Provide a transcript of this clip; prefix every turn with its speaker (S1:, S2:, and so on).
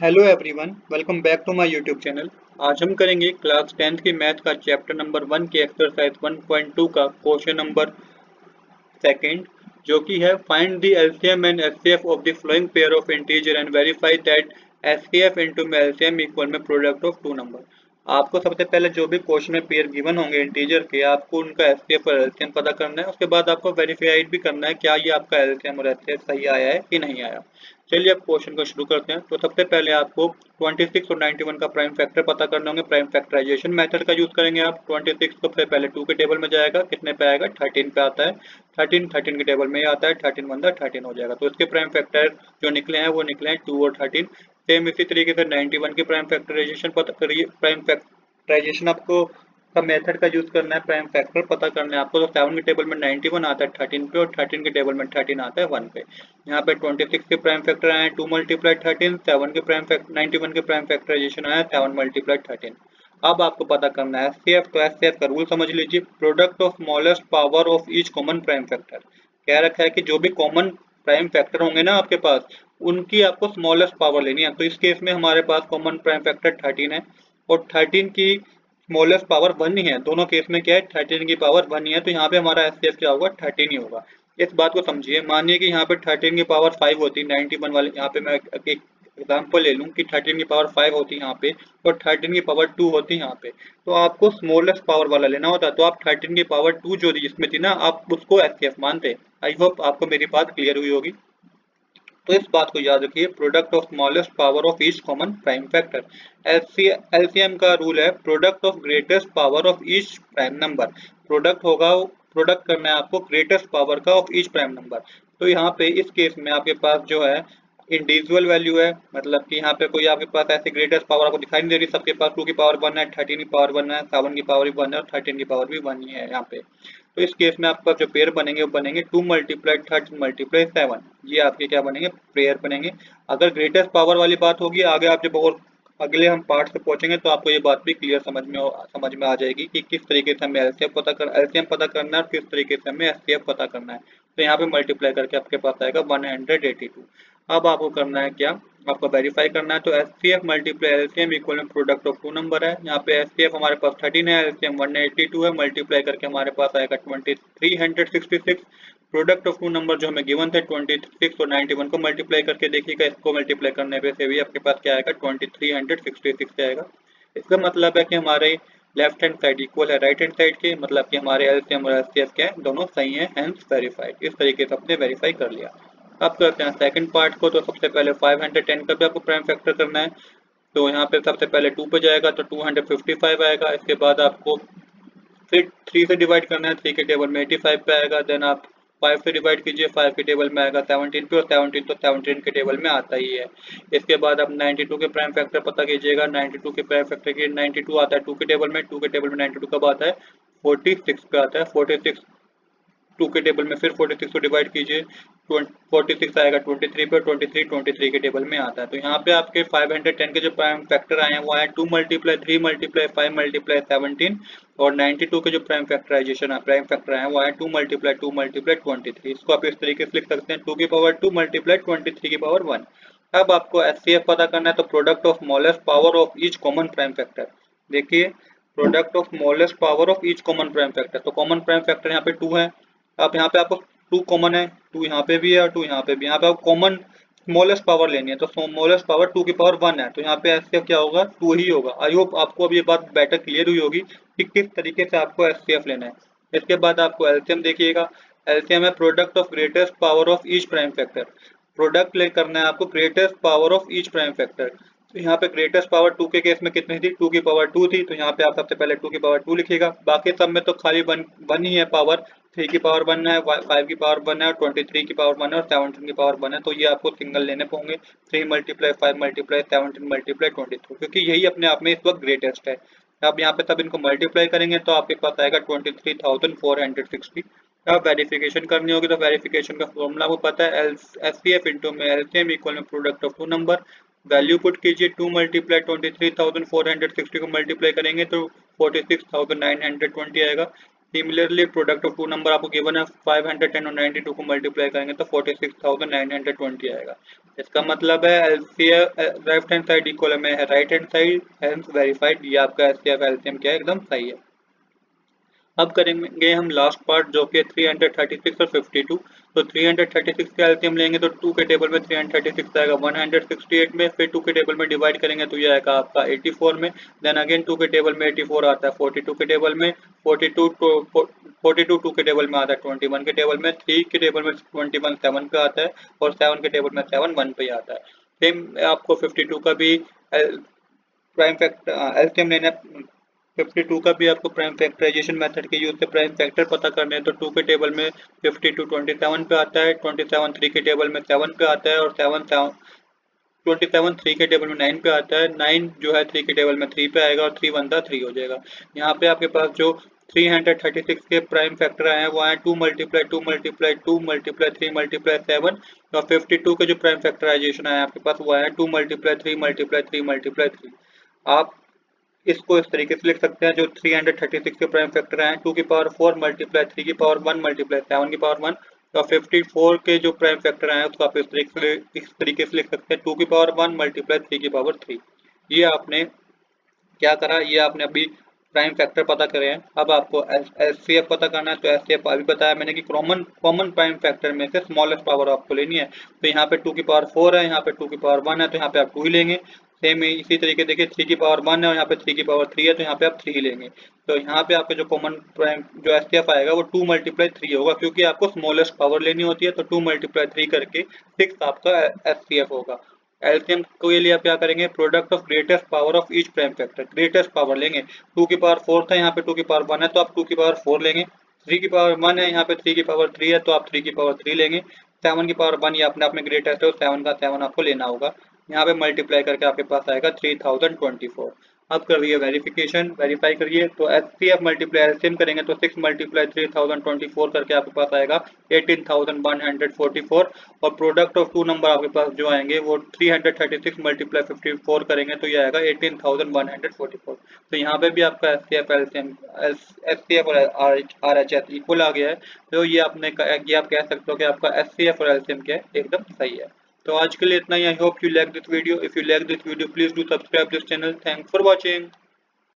S1: Hello everyone, welcome back to my YouTube channel. आज हम करेंगे क्लास 10th की मैथ का चैप्टर नंबर 1 के एक्सरसाइज 1.2 का क्वेश्चन नंबर सेकंड, जो कि है find the LCM and HCF of the flowing pair of integer and verify that HCF into में एलसीएम इक्वल में प्रोडक्ट ऑफ टू नंबर। आपको सबसे पहले जो भी क्वेश्चन में पेयर गिवन होंगे इंटीजर के, आपको उनका एचसीएफ और एलसीएम पता करना है। उसके बाद आपको वेरीफाइड भी करना है क्या ये आपका एलसीएम और एचसीएफ सही आया है कि नहीं आया। चलिए अब क्वेश्चन को शुरू करते हैं। तो सबसे पहले आपको 26 और 91 का प्राइम फैक्टर पता करना होंगे। प्राइम फैक्टराइजेशन मेथड का यूज करेंगे आप। 26 सबसे पहले 2 के टेबल में जाएगा, कितने पे आएगा 13 पे आता है। 13 के टेबल में ही आता है, 13 वन 13 हो जाएगा। तो इसके प्राइम फैक्टर जो निकले हैं वो निकले हैं 2 और 13। सेम इसी तरीके से 91 की प्राइम फैक्टराइजेशन पता करिए। प्राइम फैक्टराइजेशन आपको का मेथड का यूज करना है, प्राइम फैक्टर पता करना है आपको। तो 7 के टेबल में 91 आता है 13 पे, और 13 के टेबल में 13 आता है 1 पे। यहाँ पे 26 के प्राइम फैक्टर आए 2 मल्टीप्लाई 13, 7 के प्राइम फैक्टर 91 के प्राइम फैक्टराइजेशन आया 7 मल्टीप्लाई 13। अब आपको पता करना है एचसीएफ। तो एचसीएफ का रूल समझ लीजिए, product of smallest power of each common prime factor. कह रखा है कि जो भी कॉमन प्राइम फैक्टर होंगे ना आपके पास, उनकी आपको स्मॉलेस्ट पावर लेनी है। तो इस केस में हमारे पास कॉमन प्राइम फैक्टर 13 है, और 13 की स्मॉलेस्ट पावर 1 ही है। दोनों केस में क्या है, 13 की पावर 1 ही है। तो यहाँ पे हमारा एचसीएफ क्या होगा, 13 ही होगा। इस बात को समझिए। मानिए कि यहाँ पे 13 की पावर 5 होती, 91 वाले यहाँ पे मैं एक एग्जाम्पल ले लूँ कि 13 की पावर 5 होती यहाँ पे, और 13 की पावर 2 होती यहाँ पे। तो आपको स्मॉलेस्ट पावर वाला लेना होता। तो आप 13 की पावर 2 जो जिसमें थी ना, आप उसको एचसीएफ मानते। आई होप आपको मेरी बात क्लियर हुई होगी। तो इस बात को याद रखिए, product of smallest power of each common prime factor. LCM का रूल है product of greatest power of each prime number. Product होगा, प्रोडक्ट करना है आपको ग्रेटेस्ट पावर का ऑफ ईच प्राइम नंबर। तो यहाँ पे इस केस में आपके पास जो है इंडिविजुअल वैल्यू है, मतलब कि यहाँ पे कोई आपके पास ऐसी ग्रेटेस्ट पावर आपको दिखाई नहीं दे रही। सबके पास 2 की पावर 1 है, 13 की पावर 1 है, 7 की पावर भी 1 है, और 13 की पावर भी 1 ही है यहाँ पे। तो इस केस में आपका जो पेयर बनेंगे वो बनेंगे 2 मल्टीप्लाई 13 मल्टीप्लाई 7। ये आपके क्या बनेंगे, पेयर बनेंगे। अगर ग्रेटेस्ट पावर वाली बात होगी, आगे आप जब और अगले हम पार्ट से पहुंचेंगे तो आपको ये बात भी क्लियर समझ में आ जाएगी कि किस तरीके से हमें एलसीएम पता करना है और किस तरीके से हमें एचसीएफ पता करना है। तो यहाँ पे मल्टीप्लाई करके आपके पास आएगा 182। अब आपको करना है क्या, आपको वेरीफाई करना है। तो एचसीएफ मल्टीप्लाई एलसीएम इक्वल में प्रोडक्ट ऑफ टू नंबर है। यहाँ पे एचसीएफ हमारे पास 13 है, एलसीएम 182 है। मल्टीप्लाई करके हमारे पास आएगा 2366। प्रोडक्ट ऑफ टू नंबर जो हमें गिवन थे 26 और 91 को मल्टीप्लाई करके देखिएगा। इसको मल्टीप्लाई करने पे से भी आपके पास क्या आएगा, 2366 आएगा। इसका मतलब है कि हमारे लेफ्ट हैंड साइड इक्वल है राइट हैंड साइड के, मतलब कि हमारे एलसीएम और एचसीएफ क्या है, दोनों सही हैं, हेंस वेरीफाइड। इस तरीके से आपने वेरीफाई कर लिया। अब करते हैं सेकंड पार्ट को। तो सबसे पहले 510 का भी आपको प्राइम फैक्टर करना है। तो यहाँ पे सबसे पहले 2 पे जाएगा तो 255 आएगा। इसके बाद आपको फिर 3 से डिवाइड करना है, 3 के टेबल में 85 पे आएगा। देन आप 5 से डिवाइड कीजिए, 5 के टेबल में आएगा 17 पे, और 17 तो 17 के टेबल में आता ही है। इसके बाद आप 92 के प्राइम फैक्टर पता कीजिएगा। 92 के प्राइम फैक्टर की 92 आता है 2 के टेबल में, 2 के टेबल में 92 कब आता है, 46 पे आता है। 46 2 के टेबल में फिर 46 को डिवाइड कीजिए, 46 आएगा 23 पे, 23 के टेबल में आता है। तो यहाँ पे आपके 510 के जो प्राइम फैक्टर आए हैं वो आए 2 मल्टीप्लाई 3 मल्टीप्लाई 5 मल्टीप्लाई 17, और 92 के जो प्राइम फैक्टराइजेशन है प्राइम फैक्टर आए हैं वो आए 2 मल्टीप्लाई 23। इसको आप इस तरीके से लिख सकते हैं 2 की पावर 2 मल्टीप्लाई 23 की पावर 1। अब आपको एचसीएफ पता करना है। तो product of smallest power of each common prime factor. देखिए, product of smallest power of each common prime factor. तो कॉमन प्राइम फैक्टर यहाँ पे 2 है। अब यहाँ पे आपको 2 कॉमन है, 2 यहाँ पे भी है और 2 यहाँ पे भी। यहाँ पे आपको कॉमन स्मॉलेस्ट पावर लेनी है। तो स्मॉलेस्ट पावर 2 की पावर 1 है, तो यहाँ पे एचसीएफ क्या होगा, 2 ही होगा। आई होप आपको अब ये बात बेटर क्लियर हुई होगी कि किस तरीके से आपको एचसीएफ लेना है। इसके बाद आपको एलसीएम देखिएगा। एलसीएम है product of greatest power of each prime factor. Product ले करना है आपको greatest power of each prime factor. तो यहाँ पे ग्रेटेस्ट पावर 2 के केस में कितनी थी, 2 की पावर 2 थी। तो यहाँ पे आप सबसे पहले 2 की पावर 2 लिखिएगा। बाकी सब में तो खाली वन ही है पावर। 3 की पावर 1 है, 5 की पावर 1 है, और 23 की पावर 1 है, और 17 की पावर 1 है। तो ये आपको सिंगल लेने होंगे, 3 मल्टीप्लाई 5 मल्टीप्लाई 17 मल्टीप्लाई 22, क्योंकि यही अपने आप में इस वक्त ग्रेटेस्ट है। अब यहाँ पे सब इनको मल्टीप्लाई करेंगे तो आपके पास आएगा 23,460। अब वेरिफिकेशन करनी होगी। तो वेरिफिकेशन का फॉर्मूला आपको पता है, एचसीएफ इंटू में एलसीएम इक्वल में product of two number. Value put कीजिए, 2 मल्टीप्लाई 23,460 को मल्टीप्लाई करेंगे तो 46,920 आएगा। Similarly product of two number आपको गिवन है 510 और 92 को मल्टीप्लाई करेंगे तो 46,920 आएगा। इसका मतलब है LCM left hand side equal में है right hand side, hence verified. ये आपका एचसीएफ एलसीएम क्या है, एकदम सही है। अब करेंगे हम लास्ट पार्ट जो कि 336 और 52। तो 336 का एलसीएम लेंगे तो 2 के टेबल में 336 आएगा 168 में, फिर 2 के टेबल में डिवाइड करेंगे तो ये आएगा आपका 84 में, देन अगेन 2 के टेबल में 84 आता है 42 के टेबल में, 42 2 के टेबल में आता है 21 के टेबल में, 3 के टेबल में 21 7 पे आता है और 7 के टेबल में 7 1 पे आता है। सेम आपको 52 का भी प्राइम फैक्टर एलसीएम लेना है। 52 का भी आपको प्राइम फैक्टराइजेशन मेथड के यूज से प्राइम फैक्टर पता करने हैं तो 2 के टेबल में 52 27 पे आता है, 27 3 के टेबल में 7 पे आता है और 27 3 के टेबल में 9 पे आता है, 9 जो है 3 के टेबल में 3 पे आएगा और 3 1 3 हो जाएगा। यहाँ पे आपके पास जो 336 के प्राइम फैक्टर आए हैं वो आए 2 मल्टीप्लाई 2 मल्टीप्लाई 2 मल्टीप्लाई 3 मल्टीप्लाई 7 और 52 के जो प्राइम फैक्टराइजेशन आए आपके पास वो आए 2 मल्टीप्लाई 3 मल्टीप्लाई 3 मल्टीप्लाई 3। आप इसको इस तरीके से लिख सकते हैं जो 336 के प्राइम फैक्टर हैं 2 की पावर 4 मल्टीप्लाई 3 की पावर 1 मल्टीप्लाई 7 की पावर 1। तो 54 के जो प्राइम फैक्टर हैं उसको आप इस तरीके से लिख सकते हैं 2 की पावर 1 मल्टीप्लाई 3 की पावर 3। ये आपने क्या करा, ये आपने अभी प्राइम फैक्टर पता करे हैं। अब आपको एचसीएफ पता करना है तो एचसीएफ अभी बताया मैंने कि कॉमन प्राइम फैक्टर में से स्मॉलेस्ट पावर आपको लेनी है। तो यहाँ पे 2 की पावर 4 है, यहाँ पे 2 की पावर 1 है तो यहाँ पे आप 2 ही लेंगे। सेम इसी तरीके देखिए 3 की पावर 1 है और यहाँ पे 3 की पावर 3 है तो यहाँ पे आप 3 ही लेंगे। तो यहाँ पे आपका जो कॉमन प्राइम जो एचसीएफ आएगा वो 2 मल्टीप्लाई 3 होगा, क्योंकि आपको स्मॉलेस्ट पावर लेनी होती है तो 2 मल्टीप्लाई 3 करके 6 आपका एचसीएफ होगा। एलसीएम के लिए आप क्या करेंगे, product of greatest power of each prime factor, greatest power लेंगे। 2 की पावर 4 था, यहाँ पे 2 की पावर 1 है तो आप 2 की पावर 4 लेंगे। 3 की पावर 1 है, यहाँ पे 3 की पावर 3 है तो आप 3 की पावर 3 लेंगे। 7 की पावर 1 ये अपने आप में ग्रेटेस्ट है तो 7 का 7 आपको लेना होगा। यहाँ पे मल्टीप्लाई करके आपके पास आएगा 3024। अब कर दिए वेरिफिकेशन, वेरीफाई करिए तो एचसीएफ मल्टीप्लाई एलसीएम करेंगे तो 6 मल्टीप्लाई 3024 करके आपके पास आएगा 18,144। और प्रोडक्ट ऑफ टू नंबर आपके पास जो आएंगे वो 336 मल्टीप्लाई 54 करेंगे तो ये आएगा 18,144। तो यहाँ पे भी आपका एचसीएफ एलसीएम एचसीएफ और आरएचएस इक्वल आ गया है। तो ये आप कह सकते हो कि आपका एचसीएफ और एलसीएम क्या है, एकदम सही है। तो आज के लिए इतना ही। I hope you like this video. If you like this video please do subscribe this channel. Thanks for watching.